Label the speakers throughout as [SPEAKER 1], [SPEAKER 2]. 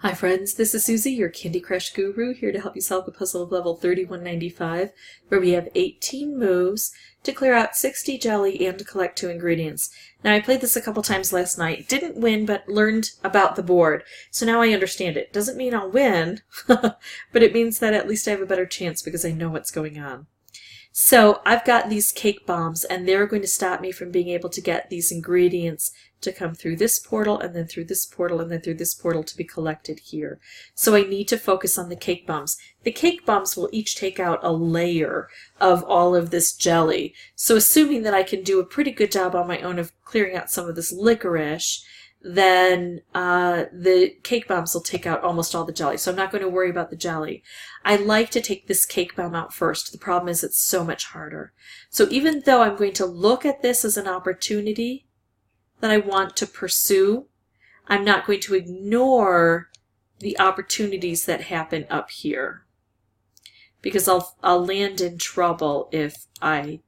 [SPEAKER 1] Hi friends, this is Susie, your Candy Crush guru, here to help you solve the puzzle of level 3195, where we have 18 moves to clear out 60 jelly and to collect 2 ingredients. Now I played this a couple times last night, didn't win, but learned about the board, so now I understand it. Doesn't mean I'll win, but it means that at least I have a better chance because I know what's going on. So I've got these cake bombs, and they're going to stop me from being able to get these ingredients to come through this portal, and then through this portal, and then through this portal to be collected here. So I need to focus on the cake bombs. The cake bombs will each take out a layer of all of this jelly. So assuming that I can do a pretty good job on my own of clearing out some of this licorice, then the cake bombs will take out almost all the jelly. So I'm not going to worry about the jelly. I like to take this cake bomb out first. The problem is it's so much harder. So even though I'm going to look at this as an opportunity that I want to pursue, I'm not going to ignore the opportunities that happen up here, because I'll land in trouble if I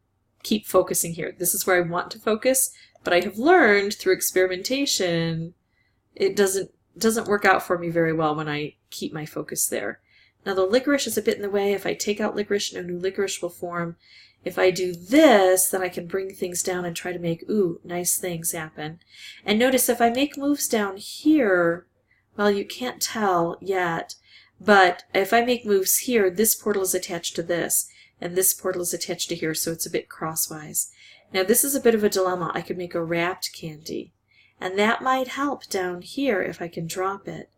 [SPEAKER 1] keep focusing here. This is where I want to focus, but I have learned through experimentation it doesn't work out for me very well when I keep my focus there. Now the licorice is a bit in the way. If I take out licorice, no new licorice will form. If I do this, then I can bring things down and try to make, nice things happen. And notice if I make moves down here, well, you can't tell yet, but if I make moves here, this portal is attached to this, and this portal is attached to here, so it's a bit crosswise. Now this is a bit of a dilemma. I could make a wrapped candy, and that might help down here if I can drop it.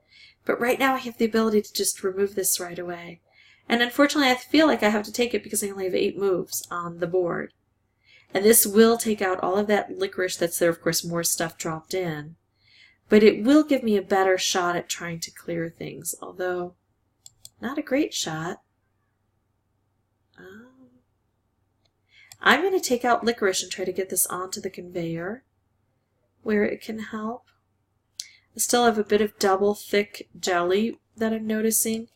[SPEAKER 1] But right now I have the ability to just remove this right away. And unfortunately I feel like I have to take it because I only have 8 moves on the board. And this will take out all of that licorice that's there, of course more stuff dropped in. But it will give me a better shot at trying to clear things, although not a great shot. I'm going to take out licorice and try to get this onto the conveyor where it can help. I still have a bit of double thick jelly that I'm noticing,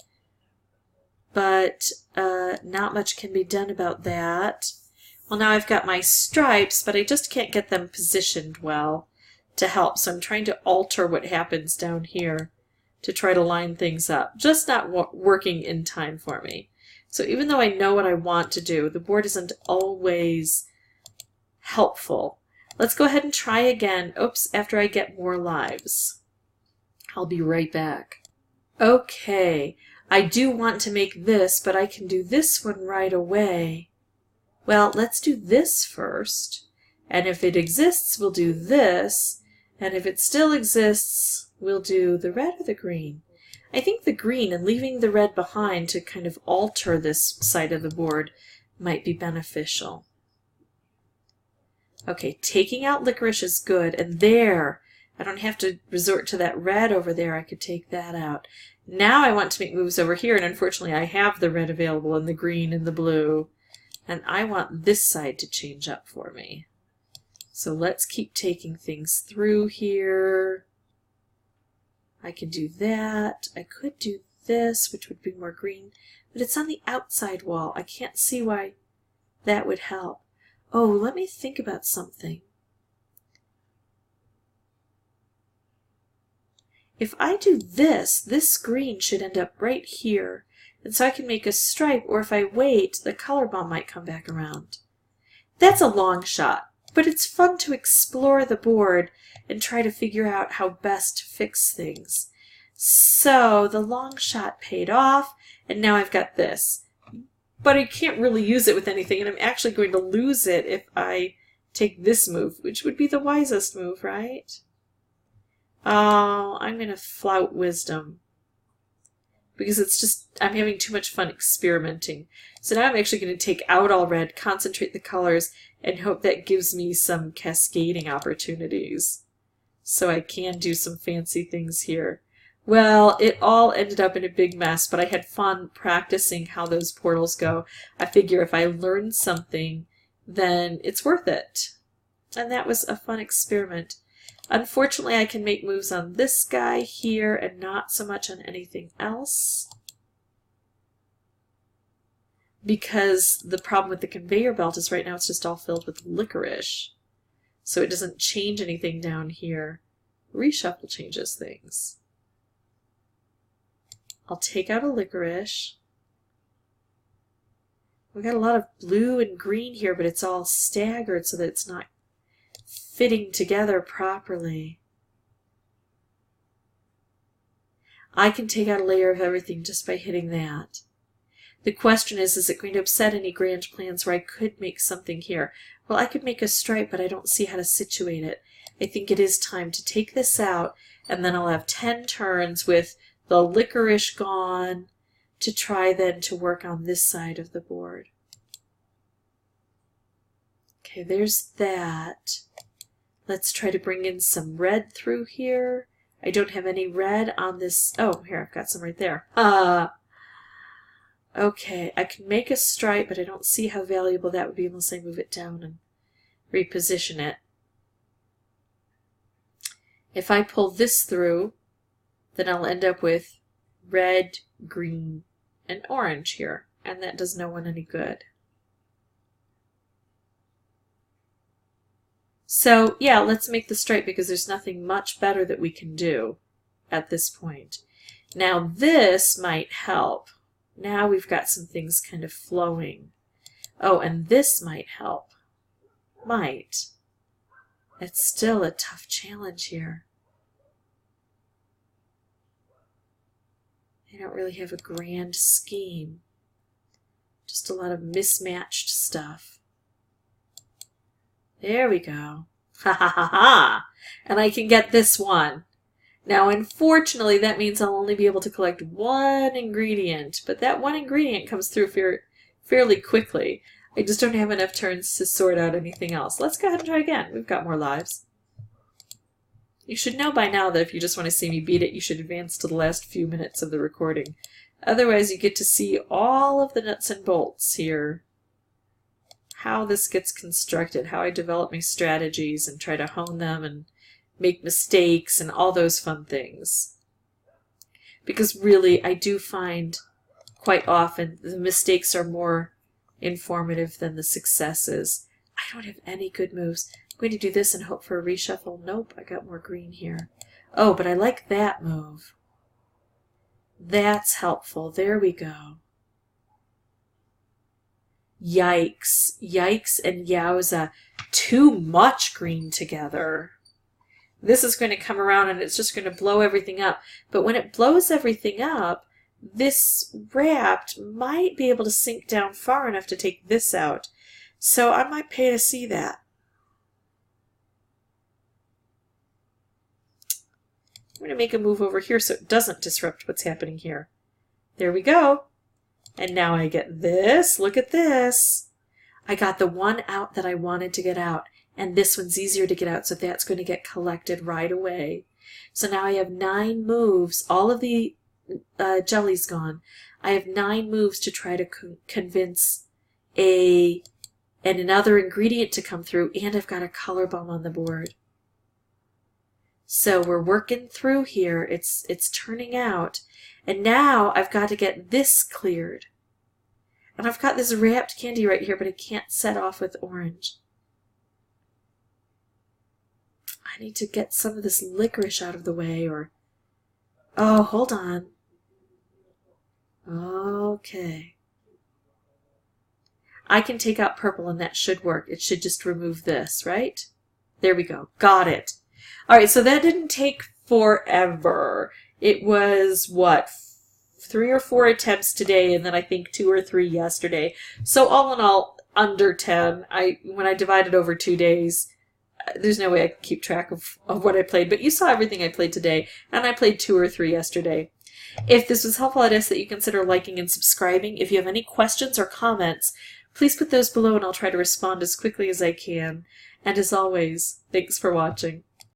[SPEAKER 1] but not much can be done about that. Well, now I've got my stripes, but I just can't get them positioned well to help, so I'm trying to alter what happens down here to try to line things up. Just not working in time for me. So even though I know what I want to do, the board isn't always helpful. Let's go ahead and try again. Oops, after I get more lives. I'll be right back. Okay, I do want to make this, but I can do this one right away. Well, let's do this first. And if it exists, we'll do this. And if it still exists, we'll do the red or the green. I think the green, and leaving the red behind to kind of alter this side of the board might be beneficial. Okay, taking out licorice is good, and there, I don't have to resort to that red over there. I could take that out. Now I want to make moves over here, and unfortunately I have the red available and the green and the blue, and I want this side to change up for me. So let's keep taking things through here. I can do that. I could do this, which would be more green, but it's on the outside wall. I can't see why that would help. Oh, let me think about something. If I do this, this green should end up right here, and so I can make a stripe, or if I wait, the color bomb might come back around. That's a long shot, but it's fun to explore the board and try to figure out how best to fix things. So the long shot paid off, and now I've got this. But I can't really use it with anything, and I'm actually going to lose it if I take this move, which would be the wisest move, right? Oh, I'm going to flout wisdom, because it's just, I'm having too much fun experimenting. So now I'm actually going to take out all red, concentrate the colors, and hope that gives me some cascading opportunities. So I can do some fancy things here. Well, it all ended up in a big mess, but I had fun practicing how those portals go. I figure if I learn something, then it's worth it. And that was a fun experiment. Unfortunately, I can make moves on this guy here and not so much on anything else, because the problem with the conveyor belt is right now it's just all filled with licorice. So it doesn't change anything down here. Reshuffle changes things. I'll take out a licorice. We got a lot of blue and green here, but it's all staggered so that it's not fitting together properly. I can take out a layer of everything just by hitting that. The question is it going to upset any grand plans where I could make something here? Well, I could make a stripe, but I don't see how to situate it. I think it is time to take this out, and then I'll have 10 turns with the licorice gone to try then to work on this side of the board. Okay, there's that. Let's try to bring in some red through here. I don't have any red on this. Oh, here, I've got some right there. Okay, I can make a stripe, but I don't see how valuable that would be unless I move it down and reposition it. If I pull this through, then I'll end up with red, green, and orange here, and that does no one any good. So yeah, let's make the stripe because there's nothing much better that we can do at this point. Now this might help. Now we've got some things kind of flowing. Oh, and this might help. Might. It's still a tough challenge here. I don't really have a grand scheme. Just a lot of mismatched stuff. There we go. Ha ha ha ha! And I can get this one. Now, unfortunately, that means I'll only be able to collect one ingredient, but that one ingredient comes through fairly quickly. I just don't have enough turns to sort out anything else. Let's go ahead and try again. We've got more lives. You should know by now that if you just want to see me beat it, you should advance to the last few minutes of the recording. Otherwise, you get to see all of the nuts and bolts here. How this gets constructed, how I develop my strategies and try to hone them and make mistakes and all those fun things. Because really, I do find quite often the mistakes are more informative than the successes. I don't have any good moves. I'm going to do this and hope for a reshuffle. Nope, I got more green here. Oh, but I like that move. That's helpful. There we go. Yikes. Yikes and yowza. Too much green together. This is going to come around and it's just going to blow everything up. But when it blows everything up, this wrapped might be able to sink down far enough to take this out. So I might pay to see that. I'm going to make a move over here so it doesn't disrupt what's happening here. There we go. And now I get this. Look at this. I got the one out that I wanted to get out. And this one's easier to get out, so that's going to get collected right away. So now I have 9 moves. All of the jelly's gone. I have 9 moves to try to convince another ingredient to come through, and I've got a color bomb on the board. So we're working through here. It's turning out. And now I've got to get this cleared. And I've got this wrapped candy right here, but I can't set off with orange. I need to get some of this licorice out of the way, or... Oh, hold on. Okay. I can take out purple and that should work. It should just remove this, right? There we go. Got it. All right, so that didn't take forever. It was, what, 3 or 4 attempts today, and then I think 2 or 3 yesterday. So all in all, under 10. When I divided over 2 days, there's no way I could keep track of what I played. But you saw everything I played today, and I played 2 or 3 yesterday. If this was helpful, I'd ask that you consider liking and subscribing. If you have any questions or comments, please put those below, and I'll try to respond as quickly as I can. And as always, thanks for watching.